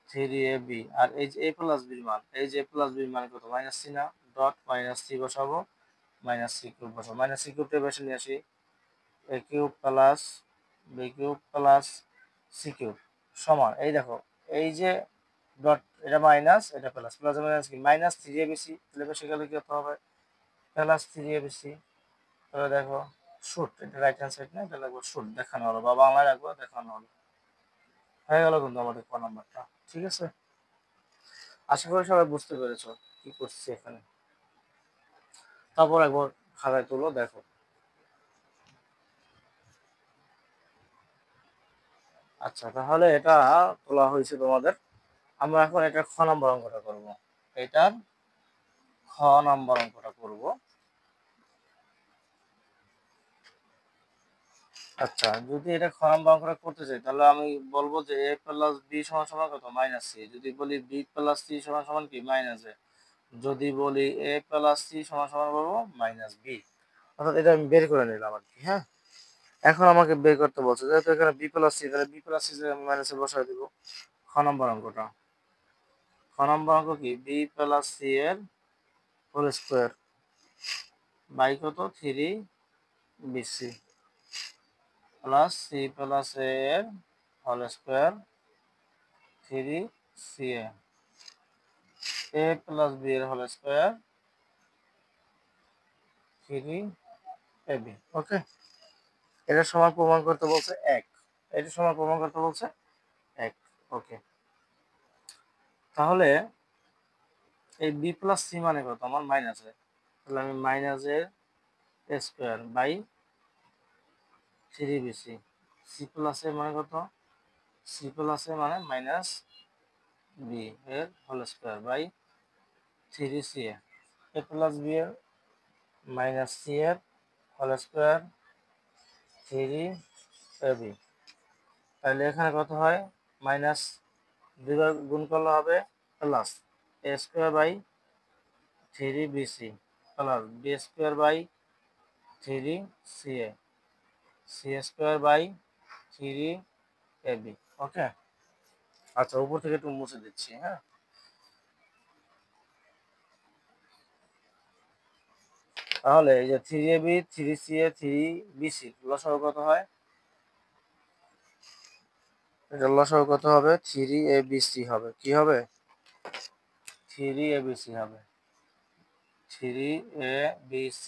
3ab আর এই যে এ প্লাস বির মান, এই যে এ প্লাস বির মান কত, মাইনাস সি না, ডট মাইনাস সি বসাবো, মাইনাস সি কিউব বসাবো, মাইনাস সি কিউবটা বসে নিয়ে আসি, A cube plus B cube plus C cube সমান, এই দেখো এই যে ডট, এটা মাইনাস এটা প্লাস, প্লাস মাইনাস কি মাইনাস 3abc, তাহলে বসে গেলে কি হতে হবে প্লাস 3abc, তাহলে দেখো শুট, এটা রাইট হ্যান্ড সাইড না, এটা লাগবে শুট দেখানো হলো, বা বাংলায় রাখবো দেখানো হলো, হয়ে গেল কিন্তু আমাদের ক নাম্বারটা, ঠিক আছে। আশা করি সবাই বুঝতে পেরেছো কি করছি এখানে। তারপর একবার খাতায় তুলো দেখো। আচ্ছা, তাহলে এটা তোলা হয়েছে তোমাদের, আমরা এখন এটা খ নম্বর অঙ্কটা করব, এটার খ নম্বর অঙ্কটা করব। আচ্ছা, যদি এটা খ নম্বর অঙ্কটা করতে চাই, তাহলে আমি বলবো যে এ প্লাস বি সমান সমান কত, মাইনাস সি, যদি বলি বি প্লাস সি সমান সমান কি মাইনাস এ, যদি বলি এ প্লাস সি সমান সমান বলবো মাইনাস বি, অর্থাৎ এটা আমি বের করে নিলাম আর কি, হ্যাঁ। এখন আমাকে বের করতে বলছে, যেহেতু এখানে বি প্লাস সি, তাহলে বি প্লাস সি আমি মাইনাসে বসাই দিব, খ নম্বর অঙ্কটা, খ নম্বর অঙ্ক কি বি প্লাস সি এর হোল স্কোয়ার বাই কত 3bc প্লাস সি প্লাস এ এর whole square 3ca, a plus B এর হোল স্কোয়ার 3ab, ওকে। এটা সমান প্রমাণ করতে বলছে এক, এটা সমান প্রমাণ করতে বলছে এক, ওকে। তাহলে এই বি প্লাস সি মানে কত আমার মাইনাসে, তাহলে আমি মাইনাসের square by 3bc, C plus এর মানে কত, সি প্লাস এর মানে মাইনাস বি এর whole square by 3ca, a plus B এর মাইনাস সি এর হোল স্কোয়ার 3ab, তাহলে এখানে কত হয়, মাইনাস দুইবার গুণ করলে হবে plus a square by 3bc plus B square by 3ca, c square by 3ab, okay. আচ্ছা, উপর থেকে একটু মুছে দিচ্ছি, হ্যাঁ। তাহলে এই যে 3ab 3ca 3bc লসাগু কত হয়, এটা লসাগু কত হবে 3abc হবে, কি হবে 3abc হবে 3abc।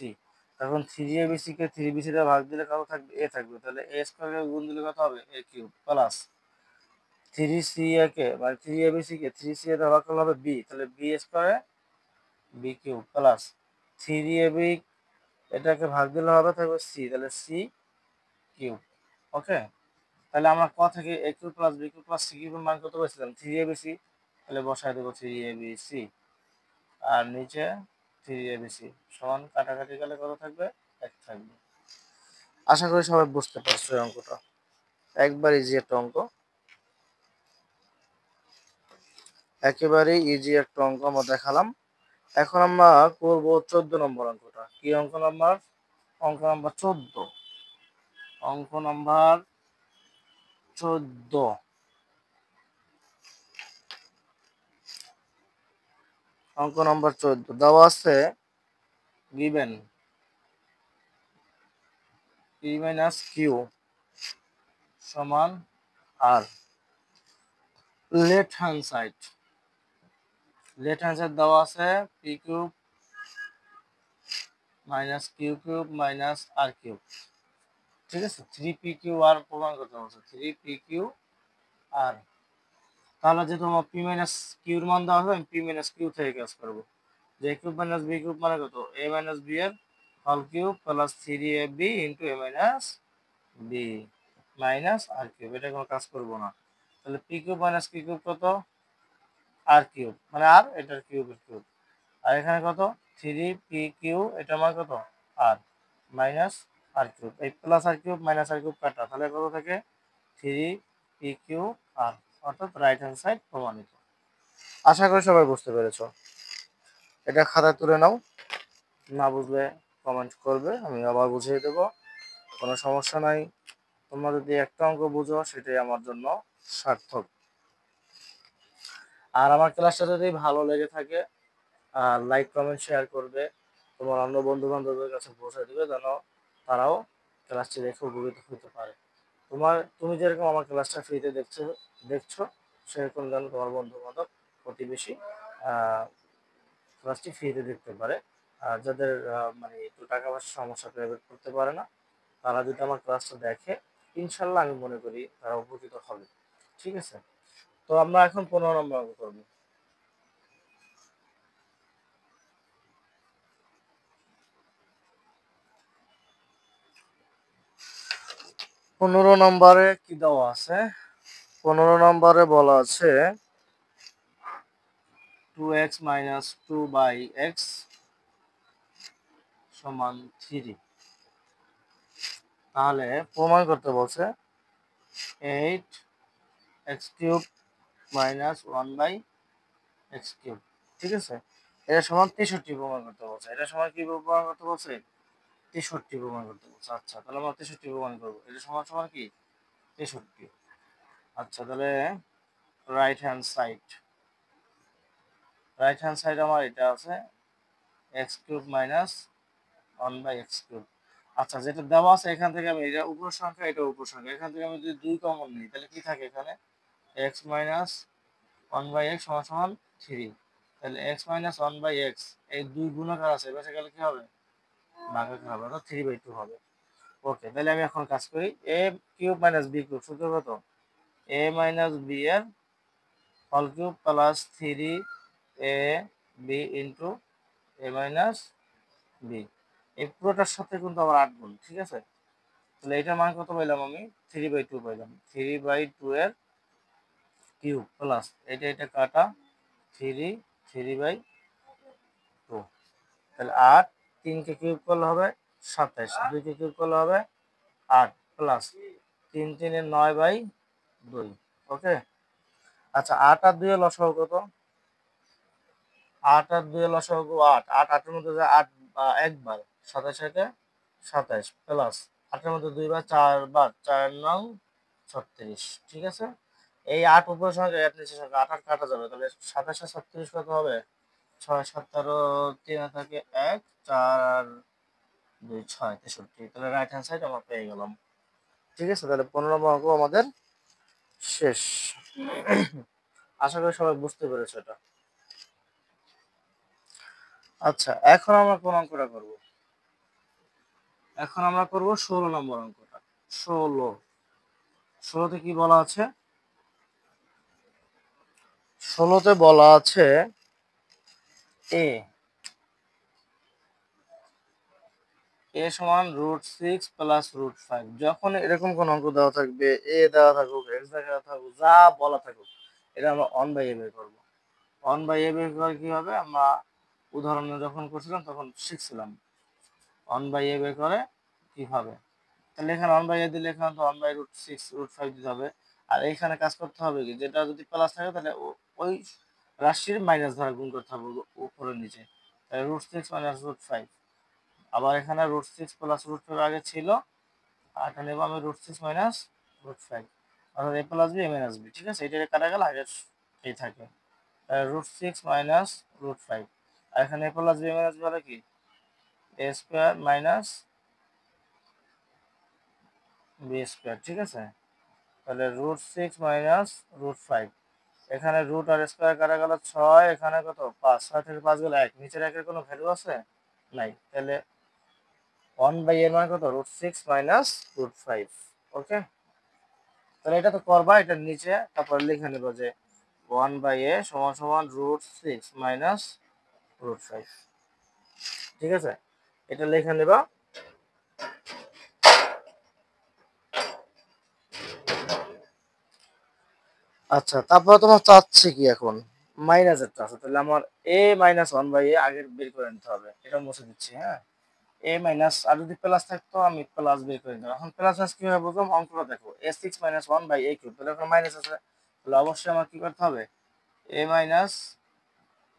এখন 3abc কে 3bc তে ভাগ দিলে কত থাকবে, a থাকবে, তাহলে a স্কয়ার কে গুণ দিলে কত হবে a কিউব প্লাস 3ca কে মানে 3abc কে 3ca তে ভাগ করলে হবে b, তাহলে b স্কয়ারে b cube plus 3ab এটাকে ভাগ দিলে হবে থাকবে c, তাহলে c কিউব, ওকে। তাহলে আমরা ক থেকে a cube plus b cube plus c কিউবের মান কত পেয়েছিলাম 3abc, তাহলে বসায় দেবো 3abc, আর নিচে 3abc সমান কাটাকাটি গেলে কত থাকবে এক থাকবে। আশা করি সবাই বুঝতে পারছো এই অঙ্কটা, একবার ইজি একটা অঙ্ক। একেবারে ইজি একটা অঙ্ক আমরা দেখালাম। এখন আমরা করব 14 নম্বর অঙ্কটা। কি অঙ্ক নাম্বার? অঙ্ক নাম্বার 14। অঙ্ক নাম্বার 14। অঙ্ক নাম্বার 14 দেওয়া আছে গিভেন p মাইনাস কিউ সমান আর লেফট হ্যান্ড সাইড দেওয়া আছে P cube minus Q cube minus R cube. ঠিক আছে, 3 pq আর প্রমাণ করতে বলছে 3pq আর। তাহলে যেহেতু আমার পি মাইনাস কিউর মান দেওয়া হবে, আমি পি মাইনাস কিউ থেকে কাজ করবো। যে কিউব মাইনাস বি কিউব মানে কত? এ মাইনাস বি এর whole cube plus 3ab into A minus B minus R cube. এটা কোনো কাজ করবো না। তাহলে P cube minus Q cube কত? আর কিউব মানে আর এটার কিউবের কিউব। আর এখানে কত? 3pq, এটা আমার কত? আর মাইনাস আর কিউব। এই প্লাস আর কিউব মাইনাস আর কিউব কাটা, তাহলে কত থাকে? 3pq আর, অর্থাৎ রাইট হ্যান্ড সাইড প্রমাণিত। আশা করি সবাই বুঝতে পেরেছো। এটা খাতায় তুলে নাও, না বুঝলে কমেন্ট করবে, আমি আবার বুঝিয়ে দেবো, কোনো সমস্যা নাই। তোমরা যদি একটা অঙ্ক বুঝো সেটাই আমার জন্য সার্থক। আর আমার ক্লাসটা যদি ভালো লেগে থাকে লাইক কমেন্ট শেয়ার করবে, তোমার অন্য বন্ধু বান্ধবদের কাছে পৌঁছে দিবে, যেন তারাও ক্লাসটি দেখে উপকৃত হতে পারে। তুমি যেরকম আমার ক্লাসটা ফ্রিতে দেখছো সেরকম যেন তোমার বন্ধু বান্ধব প্রতিবেশী ক্লাসটি ফ্রিতে দেখতে পারে। আর যাদের মানে একটু টাকা পয়সার সমস্যা প্রাইভেট করতে পারে না, তারা যদি আমার ক্লাসটা দেখে ইনশাল্লাহ আমি মনে করি তারা উপকৃত হবে। ঠিক আছে, তো আমরা এখন 15 নম্বর অঙ্ক করবো। 15 নম্বরে কি দেওয়া আছে? 15 নম্বরে বলা আছে 2x মাইনাস 2/x সমান 3। তাহলে প্রমাণ করতে বলছে 8x cube minus 1/x cube. ঠিক আছে, এটা সমান 63 প্রমাণ করতে বলছে। এটা সমান কি প্রমাণ করতে বলছে? 63 প্রমাণ করতে বলছে। আচ্ছা, তাহলে আমরা 63 প্রমাণ করবো। এটা সমান সমান কি? 63। আচ্ছা, তাহলে রাইট হ্যান্ড সাইড আমার এটা আছে x cube minus 1/x cube. আচ্ছা, যেটা দেওয়া আছে এখান থেকে আমি এটা উপর সংখ্যা, এটা উপর সংখ্যা, এখান থেকে আমি যদি 2 কমন নিই তাহলে কি থাকে এখানে? x মাইনাস 1/x সমান সমান 3। তাহলে x মাইনাস 1/x এই 2 গুণাকার আছে, এবার গেলে কি হবে? ভাগাকার হবে, অর্থাৎ 3/2 হবে। ওকে, তাহলে আমি এখন কাজ করি। a cube minus b cube সূত্র কত? a মাইনাস b এর whole cube plus 3ab into a minus b। এই পুরোটার সাথে কিন্তু আবার 8 গুণ। ঠিক আছে, তাহলে এটার মান কত পাইলাম আমি? 3/2 পাইলাম। 3/2 এর কিউব প্লাস এটা কাটা 3/2। তাহলে 8, 3 কে কিউব করলে হবে 27, 2 কে কিউব করলে হবে 8 প্লাস 3 3 এর 9/2। ওকে, আচ্ছা 8 আর 2 এর লসাগু কত? 8 আর 2 এর লসাগু 8, 8 8 এর মধ্যে যায় 8 একবার, 27 একে 27 প্লাস 8 এর মধ্যে 2 বার 4 বার, 4 9 36। ঠিক আছে, এই 8 উপরের সংখ্যা 8 নিচের সংখ্যা, 8 8 কাটা যাবে, তাহলে 27 আর 36 কত হবে? 6 17 3 থাকে 1, 4 আর 2 6 63। তাহলে রাইট হ্যান্ড সাইড আমরা পেয়ে গেলাম। ঠিক আছে, তাহলে 15 নম্বর অঙ্ক আমাদের শেষ। আশা করি সবাই বুঝতে পেরেছো এটা। আচ্ছা, এখন আমরা কোন অঙ্কটা করব? এখন আমরা করব 16 নম্বর অঙ্কটা। 16তে কি বলা আছে? 16তে বলা আছে a সমান √6 প্লাস √5। যখন এরকম কোন অঙ্ক দেওয়া থাকবে, a দেওয়া থাকুক, x দেওয়া থাকুক, যা বলা থাকুক, এটা আমরা 1/a বের করবো। 1/a বের করে কি হবে? আমরা উদাহরণে যখন করছিলাম তখন শিখছিলাম 1/a বের করে কি হবে। তাহলে এখানে 1/a দিলে এখানে তো 1/√6 √5 দিতে হবে। আর এইখানে কাজ করতে হবে কি, যেটা যদি প্লাস থাকে তাহলে ওই রাশির মাইনাস দ্বারা গুণ করতে হবে উপরে নিচে। তাহলে √6 মাইনাস √5। আবার এখানে √6 প্লাস √5 আগে ছিল, আর এখানে নেব আমি √6 মাইনাস √5, অর্থাৎ a plus b a minus b. ঠিক আছে, এটা কাটা গেল, আগের এই থাকে। √6 মাইনাস √5, আর এখানে a plus b a minus b হলো কি a square minus b square. ঠিক আছে, তাহলে √6 মাইনাস √5, এখানে রুট আর স্কোয়ার কাটা গেল 6, এখানে কত 5, 6 থেকে 5 গেল 1, নিচের একের কোনো ভ্যালু আছে নাই, তাহলে 1/a মানে কত √6 মাইনাস √5। ওকে, তাহলে এটা তো করবা, এটার নিচে তারপর লিখে নেব যে 1/a সমান সমান √6 মাইনাস √5। ঠিক আছে, এটা লিখে নেবা। আচ্ছা, তারপরে তোমার চাচ্ছে কি এখন মাইনাস একটা আছে, তাহলে আমার a মাইনাস 1/a আগের বের করে নিতে হবে, এটা মুছে দিচ্ছি। হ্যাঁ, a মাইনাস, আর যদি প্লাস থাকতো আমি প্লাস বের করে নিতাম। এখন প্লাস মাইনাস কিভাবে বুঝলাম, অঙ্কটা দেখো a6 মাইনাস 1/a³, তাহলে এখন মাইনাস আছে, তাহলে অবশ্যই আমার কি করতে হবে a মাইনাস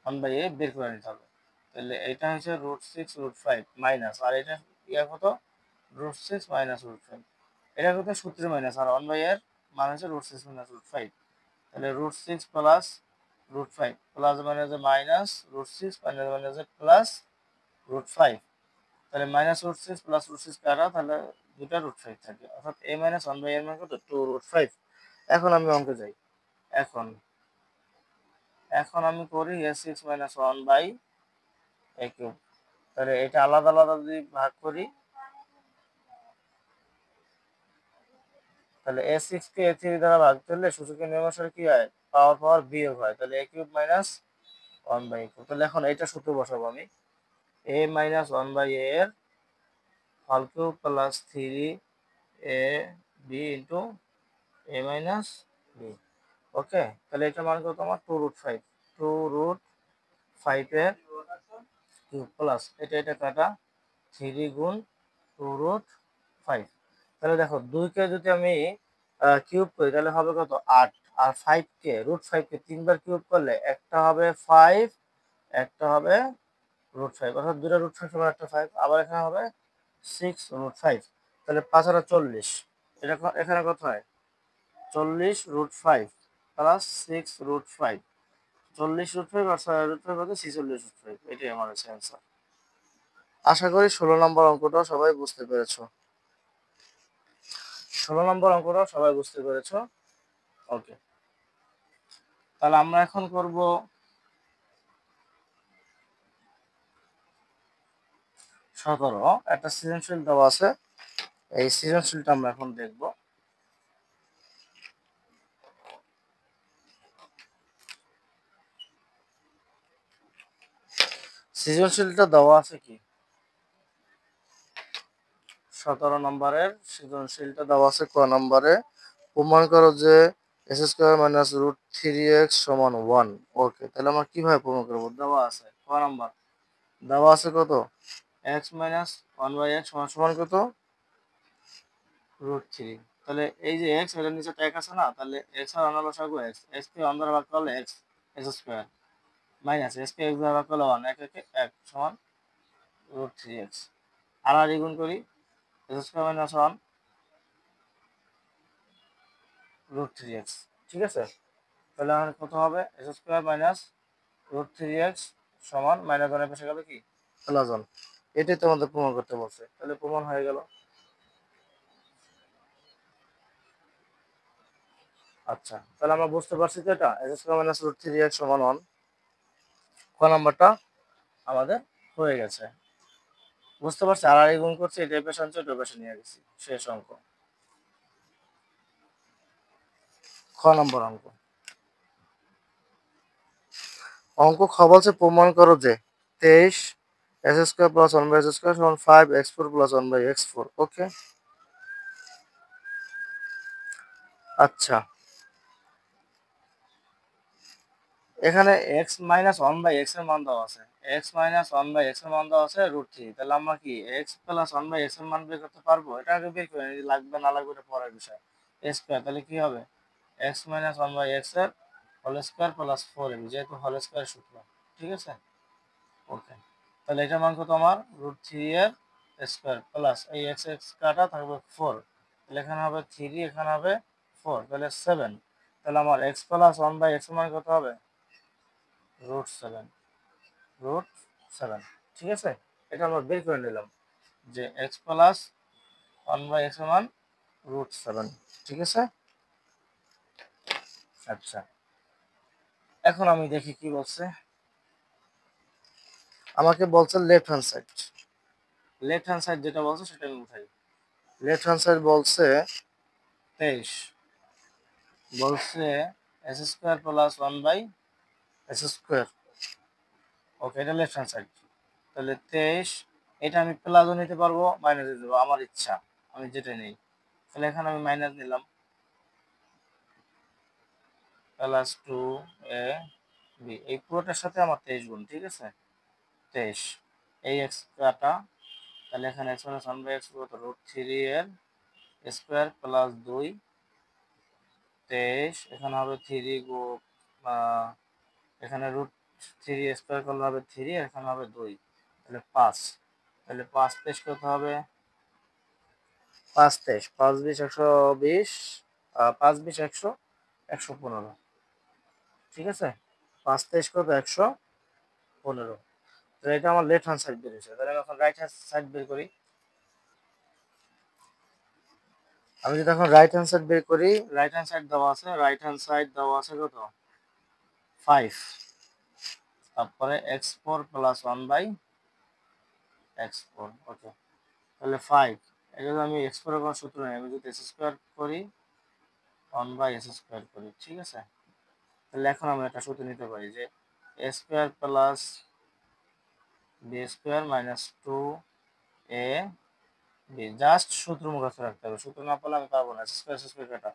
1/a বের করে নিতে হবে। তাহলে এটা হচ্ছে √6 √5 মাইনাস, আর এটা ইয়া কত √6 মাইনাস √5, এটা কত সূত্রের মাইনাস, আর 1/a এর মান হচ্ছে √6 মাইনাস √5। তাহলে √6 প্লাস √5 প্লাস মাইনাসে মাইনাস √6 মাইনাস মাইনাসে প্লাস √5, তাহলে মাইনাস √6 প্লাস √6 কাটা, তাহলে দুটা √5 থাকে, অর্থাৎ a মাইনাস 1/a এর মান কত 2√5। এখন আমি অঙ্কে যাই। এখন এখন আমি করি a6 মাইনাস 1/a³, তাহলে এটা আলাদা আলাদা যদি ভাগ করি, তাহলে a6 কে a3 দ্বারা ভাগ করলে সূচকের নিয়ম অনুসারে কি হয়, পাওয়ার বিয়োগ হয়, তাহলে a³ মাইনাস 1/a³। তাহলে এখন এটা সূত্র বসাবো আমি, a মাইনাস 1/a এর whole cube plus 3ab into a minus B. Okay, তাহলে এটা মান কত আমার 2√5, 2√5 এর কিউব প্লাস এটা কাটা 3 গুণ 2√5। তাহলে দেখো 2 কে যদি আমি কিউব করি তাহলে হবে কত 8, আর 5 কে √5 কে 3 বার কিউব করলে একটা হবে 5, একটা হবে √5, অর্থাৎ দুটো √5 সমান একটা 5, আবার এখানে হবে 6√5, তাহলে 5 আর 40, এটা এখানে কত হয় 40√5 প্লাস 6√5, 40√5 আর 6√5 কত 46√5, এটাই আমার হচ্ছে অ্যান্সার। আশা করি 16 নম্বর অঙ্কটাও সবাই বুঝতে পেরেছো। 16 নম্বর অঙ্কটাও সবাই বুঝতে পেরেছো। ওকে, তাহলে আমরা এখন করব 17, একটা সৃজনশীল দেওয়া আছে, এই সৃজনশীলটা আমরা এখন দেখব। সৃজনশীলটা দেওয়া আছে কি 17 নম্বরের সৃজনশীলটা দেওয়া আছে ক নম্বরে, প্রমাণ করো যে s² মাইনাস √3x সমান 1। ওকে, তাহলে আমরা কিভাবে প্রমাণ করবো, দেওয়া আছে ক নম্বর, দেওয়া আছে কত x মাইনাস 1/x সমান সমান কত √3। তাহলে এই যে x, এটার নিচে ট্যাগ আছে না, তাহলে x আর অন্য লসাগু x, x কে 1 দ্বারা ভাগ করলে x² মাইনাস x কে x দ্বারা ভাগ করলে 1, 1 1 1 সমান √3x, আর গুণ করি x² মাইনাস 1 √3x। ঠিক আছে, তাহলে আমার কত হবে x² মাইনাস √3x সমান মাইনাস 1 এর পাশে গেল কি প্লাস 1, এটাই তো আমাদের প্রমাণ করতে বলছে, তাহলে প্রমাণ হয়ে গেল। আচ্ছা, তাহলে আমরা বুঝতে পারছি তো এটা x² মাইনাস √3x সমান 1, ক নাম্বারটা আমাদের হয়ে গেছে, বুঝতে পারছি। আর গুণ করছি, এটা পেশে আনছে, ওটা পেশে নিয়ে গেছি, শেষ অঙ্ক। খ নম্বর অঙ্ক, অঙ্ক খ বলছে প্রমাণ করো যে 23 x² প্লাস 1/x² সমান 5x4 প্লাস 1/x4। ওকে, আচ্ছা, এখানে x মাইনাস 1/x এর মান দেওয়া আছে, x মাইনাস 1/x এর মান দেওয়া আছে √3, তাহলে আমরা কি x প্লাস 1/x এর মান বের করতে পারবো, এটা আগে বের করে নিই, লাগবে না লাগবে এটা পরের বিষয়। স্কয়ার, তাহলে কি হবে x মাইনাস 1/x এর হোল স্কোয়ার প্লাস 4ab, যেহেতু হোল স্কোয়ার সূত্র, ঠিক আছে। ওকে, তাহলে এটা মান কত আমার √3 এর স্কোয়ার প্লাস এই এক্স এক্স কাটা থাকবে 4, তাহলে এখানে হবে 3, এখানে হবে 4, তাহলে 7। তাহলে আমার এক্স প্লাস 1/x মান কত হবে √7, √7, ঠিক আছে। এটা আমরা বের করে নিলাম যে এক্স প্লাস 1/x মান √7, ঠিক আছে। আচ্ছা, এখন আমি দেখি কি বলছে। আমাকে বলছে লেফট হ্যান্ড সাইড যেটা বলছে সেটা আমি উঠাই। লেফট হ্যান্ড সাইড বলছে 23, বলছে S square plus 1/s square. Okay, এটা লেফট হ্যান্ড সাইড। তাহলে 23, এটা আমি প্লাসও নিতে পারবো, মাইনাস দিতে পারবো, আমার ইচ্ছা, আমি যেটা নেই। তাহলে এখানে আমি মাইনাস নিলাম, প্লাস 2ab, এই পুরোটার সাথে আমার 23 গুণ, ঠিক আছে। 23, এই এক্স কাটা, তাহলে এখানে এক্স প্লাস 1/x কত √3 এর স্কোয়ার প্লাস 2, 23, এখানে হবে 3 গো, এখানে √3 স্কোয়ার করলে হবে 3, এখানে হবে 2, তাহলে 5, তাহলে 5 23 কত হবে 5 23, 5 20 120, 5 20 100, 115, ঠিক আছে। 5 23 কত 115, তাহলে এটা আমার লেফট হ্যান্ড সাইড বের হয়েছে। তাহলে আমি এখন রাইট হ্যান্ড সাইড বের করি। আমি যদি এখন রাইট হ্যান্ড সাইড বের করি, রাইট হ্যান্ড সাইড দেওয়া আছে, রাইট হ্যান্ড সাইড দেওয়া আছে কত 5, তারপরে x4 প্লাস 1/x4, ওকে। তাহলে 5, এটা যদি আমি x4 এর কোনো সূত্র নেই, আমি যদি s স্কোয়ার করি 1/s স্কোয়ার করি, ঠিক আছে। তাহলে এখন আমরা একটা সূত্র নিতে পারি যে a square plus b square minus 2ab, just সূত্র মুখস্থ রাখতে হবে, সূত্র না পারলে আমি পারবো না। s স্কোয়ার স্কোয়ার কাটা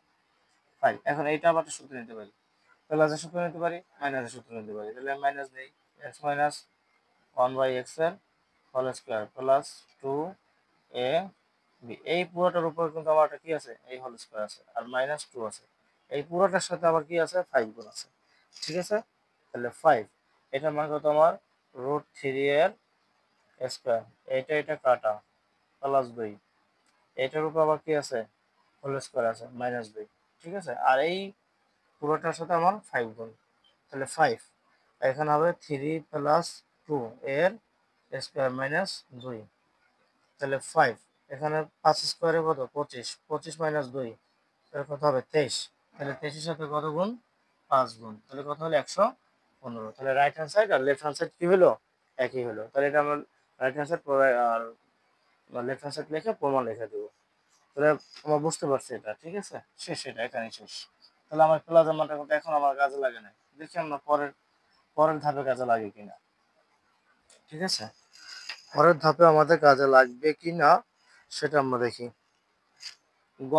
5, এখন এইটা আবার একটা সূত্র নিতে পারি, প্লাসের সূত্র নিতে পারি, মাইনাসের সূত্র নিতে পারি। তাহলে মাইনাস নেই, x মাইনাস 1/x এর হোল স্কোয়ার প্লাস 2ab, এই পুরোটার উপর কিন্তু আমার একটা কি আছে, এই হোল স্কোয়ার আছে, আর মাইনাস 2 আছে, এই পুরোটার সাথে আবার কি আছে 5 গুণ আছে, ঠিক আছে। তাহলে 5, এটার মান কত আমার √3 এর স্কোয়ার, এটা কাটা প্লাস 2, এটার উপর আবার কি আছে হোল স্কোয়ার আছে -2, ঠিক আছে। আর এই পুরোটার সাথে আমার 5 গুণ, তাহলে 5, এখানে হবে 3 প্লাস 2 এর স্কোয়ার মাইনাস 2, তাহলে 5, এখানে 5 স্কোয়ারে কত 25, 25 মাইনাস 2, তাহলে কত হবে 23, তাহলে 23 এর সাথে কত গুণ 5 গুণ, তাহলে কত হলো 115। তাহলে রাইট হ্যান্ড সাইড আর লেফট হ্যান্ড সাইড কি হলো একই হলো। তাহলে এটা আমরা রাইট হ্যান্ড সাইড আর লেফট হ্যান্ড সাইড লিখে প্রমাণ লিখে দেবো। তাহলে আমরা বুঝতে পারছি এটা, ঠিক আছে, শেষ, এটা এখানেই শেষ। তাহলে আমার প্লাজের মানটা কিন্তু এখন আমার কাজে লাগে না, দেখি আমরা পরের পরের ধাপে কাজে লাগে কিনা, ঠিক আছে। পরের ধাপে আমাদের কাজে লাগবে কিনা সেটা আমরা দেখি। গ,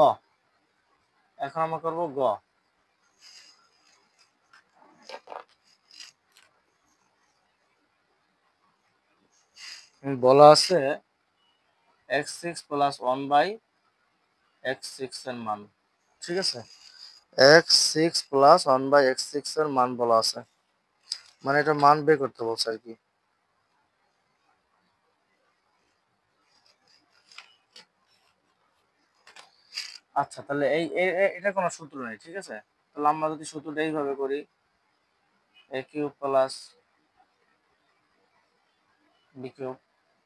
এখন আমরা করব গ। বলা আছে x6 প্লাস 1/x6 এর মান, ঠিক আছে। x6 প্লাস 1/x6 এর মান বলা আছে, মানে এটা মান বের করতে বলছে আর কি। আচ্ছা, তাহলে এটা কোনো সূত্র নেই, ঠিক আছে। তাহলে আমরা যদি সূত্রটা এইভাবে করি, a cube plus B cube,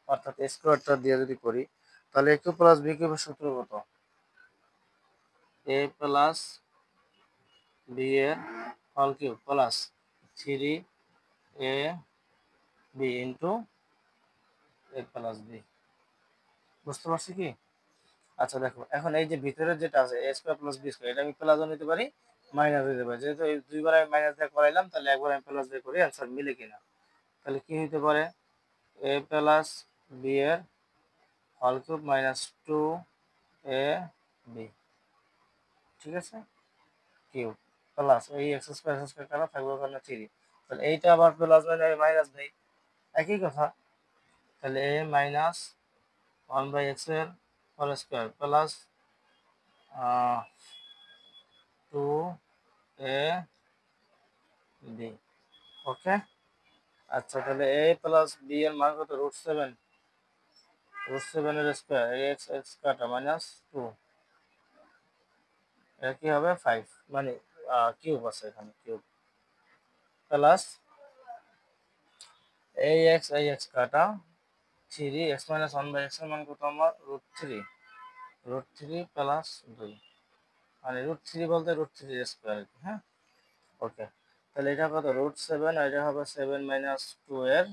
অর্থাৎ স্কোয়ারটা দিয়ে যদি করি, তাহলে a কিউব প্লাস বি কিউবের সূত্র কত, a প্লাস বি এর whole cube plus 3ab into a plus b. বুঝতে পারছি কি? আচ্ছা দেখো, এখন এই যে ভিতরে যেটা আছে a square plus B square, এটা আমি প্লাসও নিতে পারি, মাইনাস দিতে পারি। যেহেতু এই দুইবার আমি মাইনাস দিয়ে করাইলাম, তাহলে একবার আমি প্লাস দিয়ে করি, অ্যান্সার মিলে কিনা। তাহলে কি হতে পারে, a প্লাস বি এর হোল কিউব মাইনাস 2ab, ঠিক আছে, কিউব প্লাস এই এক্স স্কোয়ার কাটা থাকবে ওখানে 3, তাহলে এইটা আবার প্লাস মাইনাস নেই, একই কথা। তাহলে a মাইনাস 1/x এর whole square plus 2a B. Okay, আচ্ছা তাহলে এ প্লাস বি এর মান কত? √7, √7 এর স্কয়ার, এক্স এক্স কাটা মাইনাস 2, এটা কি হবে 5, মানে কিউব আছে এখানে, কিউব প্লাস এই এক্স কাটা 3 এক্স মাইনাস 1/x এর মান কত আমার? √3, √3 প্লাস 2, মানে √3 বলতে √3 স্কয়ার, হ্যাঁ। ওকে, তাহলে এটা কত? √7, আর এটা হবে 7 মাইনাস 2 এর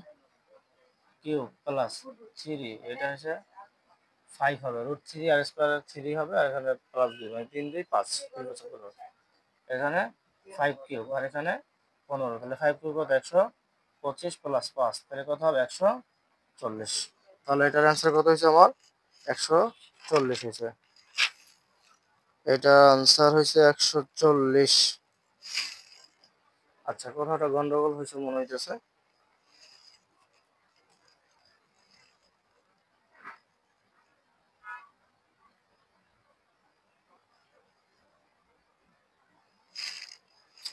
কিউব প্লাস 3, এটা হচ্ছে 5 হবে, √3 আর স্কয়ার 3 হবে, আর এখানে প্লাস 2, মানে 3 2 5, এখানে 5 কিউব আর এখানে 15, তাহলে 5 কিউব কত? 125 প্লাস 5, তাহলে কত হবে? 140। তাহলে এটার অ্যান্সার কত হয়েছে আমার? 140 হয়েছে। এটা আনসার হয়েছে 140। আচ্ছা, কথাটা গন্ডগোল হয়েছে মনে হইতেছে।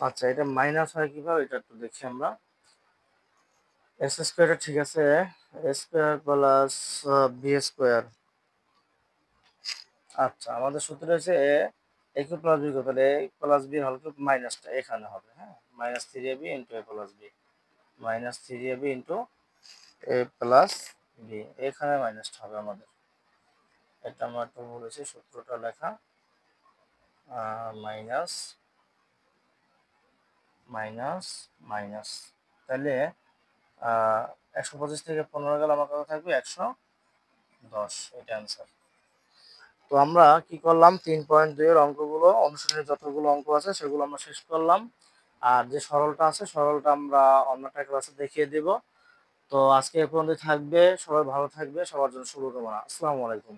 আচ্ছা, এটা মাইনাস হয় কিভাবে এটা একটু দেখি আমরা। এক্স স্কোয়ারটা ঠিক আছে, A square plus B square. আচ্ছা, আমাদের সূত্র হচ্ছে A cube plus B cube, তাহলে A plus B whole cube মাইনাসটা এখানে হবে, হ্যাঁ, minus 3ab into A plus B, minus 3ab into A plus B, এখানে মাইনাসটা হবে আমাদের। এটা আমার একটু বলেছি সূত্রটা লেখা, মাইনাস মাইনাস মাইনাস, তাহলে 125 থেকে 15 গেলে আমার কত থাকবে? 110, এটা অ্যান্সার। তো আমরা কি করলাম? 3.2 এর অঙ্কগুলো, অনুশীলনের যতগুলো অঙ্ক আছে সেগুলো আমরা শেষ করলাম। আর যে সরলটা আছে সরলটা আমরা অন্য একটা ক্লাসে দেখিয়ে দেব। তো আজকে এ পর্যন্ত থাকবে, সবাই ভালো থাকবে, সবার জন্য শুভকামনা। আসসালামু আলাইকুম।